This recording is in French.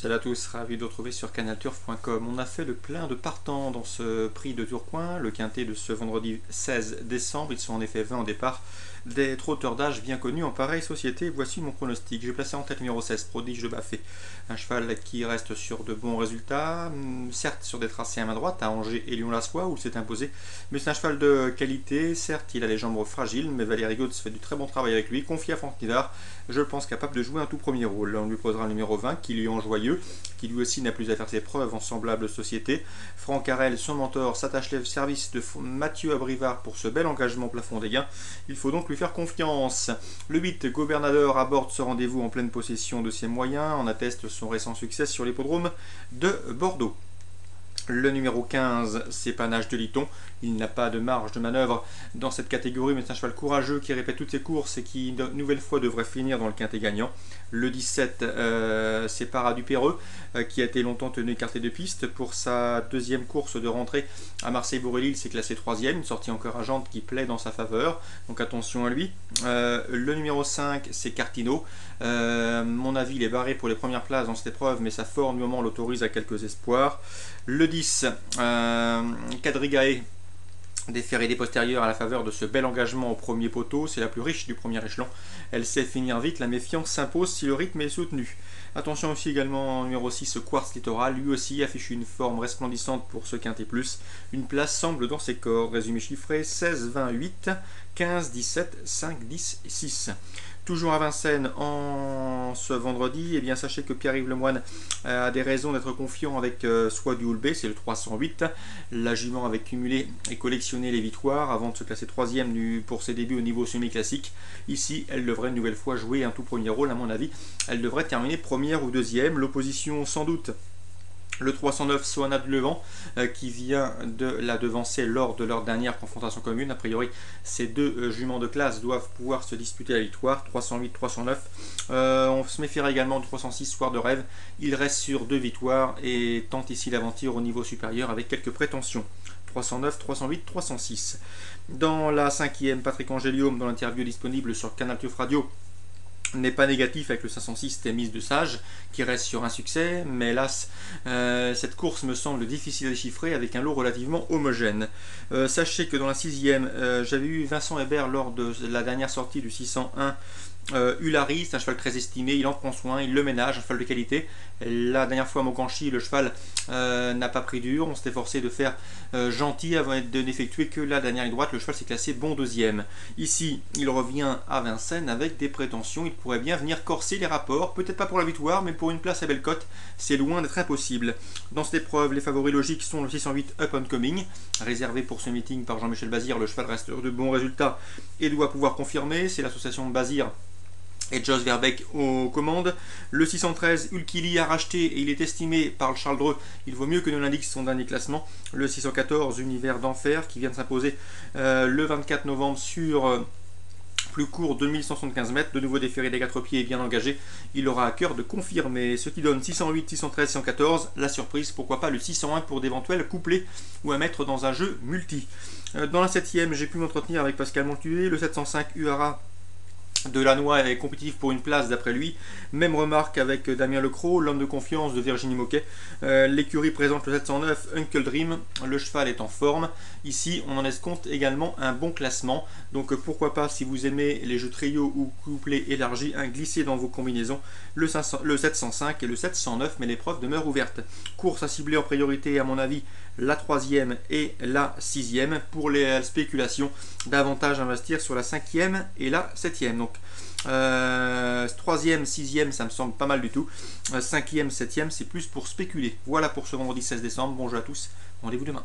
Salut à tous, ravi de vous retrouver sur canalturf.com. On a fait le plein de partants dans ce prix de Tourcoing, le quintet de ce vendredi 16 décembre. Ils sont en effet 20 au départ, des trotteurs d'âge bien connus en pareille société. Voici mon pronostic. J'ai placé en tête numéro 16, Prodige de Baffé. Un cheval qui reste sur de bons résultats, certes sur des tracés à main droite, à Angers et Lyon-la-Soie où il s'est imposé. Mais c'est un cheval de qualité, certes il a les jambes fragiles, mais Valérie Gautz fait du très bon travail avec lui. Confié à Franck Nivard, je pense capable de jouer un tout premier rôle. On lui posera le numéro 20, qui lui est en joyeux, qui lui aussi n'a plus à faire ses preuves en semblable société. Franck Harel, son mentor, s'attache le service de Mathieu Abrivard pour ce bel engagement plafond des gains. Il faut donc lui faire confiance. Le 8, Gobernador aborde ce rendez-vous en pleine possession de ses moyens. On atteste son récent succès sur l'hippodrome de Bordeaux. Le numéro 15, c'est Panache de Liton. Il n'a pas de marge de manœuvre dans cette catégorie, mais c'est un cheval courageux qui répète toutes ses courses et qui, une nouvelle fois, devrait finir dans le quintet gagnant. Le 17, c'est Para du Perreux, qui a été longtemps tenu écarté de piste. Pour sa deuxième course de rentrée à Marseille-Bourrelil, il s'est classé 3e, une sortie encourageante qui plaît dans sa faveur. Donc attention à lui. Le numéro 5, c'est Cartino. Mon avis, il est barré pour les premières places dans cette épreuve, mais sa forme du moment l'autorise à quelques espoirs. Le 10, Quadrigae, des ferrés postérieurs à la faveur de ce bel engagement au premier poteau. C'est la plus riche du premier échelon. Elle sait finir vite, la méfiance s'impose si le rythme est soutenu. Attention aussi également numéro 6, Quartz Littoral, lui aussi affiche une forme resplendissante pour ce quintet plus. Une place semble dans ses cordes. Résumé chiffré 16, 20, 8, 15, 17, 5, 10 et 6. Toujours à Vincennes en ce vendredi, et bien sachez que Pierre-Yves Lemoine a des raisons d'être confiant avec Soit du Houlbé, c'est le 308. La jument avait cumulé et collectionné les victoires avant de se classer 3e pour ses débuts au niveau semi-classique. Ici, elle devrait une nouvelle fois jouer un tout premier rôle, à mon avis. Elle devrait terminer première ou deuxième. L'opposition sans doute. Le 309, Soana de Levant, qui vient de la devancer lors de leur dernière confrontation commune. A priori, ces deux juments de classe doivent pouvoir se disputer la victoire. 308, 309. On se méfiera également du 306, Soir de Rêve. Il reste sur 2 victoires et tente ici l'aventure au niveau supérieur avec quelques prétentions. 309, 308, 306. Dans la 5e, Patrick Angélium, dans l'interview disponible sur Canal Turf Radio, n'est pas négatif avec le 506 Thémis de Sage qui reste sur un succès, mais hélas cette course me semble difficile à déchiffrer avec un lot relativement homogène. Sachez que dans la 6e, j'avais eu Vincent Hébert lors de la dernière sortie du 601 Ulari, c'est un cheval très estimé, il en prend soin, il le ménage, un cheval de qualité. La dernière fois à Montcanchy, le cheval n'a pas pris dur, on s'était forcé de faire gentil avant de n'effectuer que la dernière ligne droite. Le cheval s'est classé bon 2e. Ici, il revient à Vincennes avec des prétentions, il pourrait bien venir corser les rapports, peut-être pas pour la victoire, mais pour une place à Bellecote, c'est loin d'être impossible. Dans cette épreuve, les favoris logiques sont le 608 Up and Coming, réservé pour ce meeting par Jean-Michel Bazir. Le cheval reste de bons résultats et doit pouvoir confirmer, c'est l'association de Bazir et Jos Verbeek aux commandes. Le 613 Ulkili a racheté et il est estimé par le Charles Dreux, il vaut mieux que ne l'indique son dernier classement. Le 614 Univers d'Enfer qui vient de s'imposer le 24 novembre sur plus court, 2175 mètres, de nouveau déféré des 4 pieds et bien engagé. Il aura à cœur de confirmer, ce qui donne 608, 613, 614. La surprise, pourquoi pas le 601 pour d'éventuels couplets ou à mettre dans un jeu multi. Dans la 7e, j'ai pu m'entretenir avec Pascal Montué. Le 705 Uara de Lannoy est compétitif pour une place d'après lui. Même remarque avec Damien Lecros, l'homme de confiance de Virginie Moquet. L'écurie présente le 709 Uncle Dream. Le cheval est en forme. Ici, on en escompte également un bon classement. Donc pourquoi pas, si vous aimez les jeux trio ou couplets élargis, glisser dans vos combinaisons le 705 et le 709, mais l'épreuve demeure ouverte. Course à cibler en priorité, à mon avis, la 3e et la 6e. Pour les spéculations, davantage investir sur la 5e et la 7e. Donc 3e, 6e, ça me semble pas mal du tout. 5e, 7e, c'est plus pour spéculer. Voilà pour ce vendredi 16 décembre. Bon jeu à tous. Rendez-vous demain.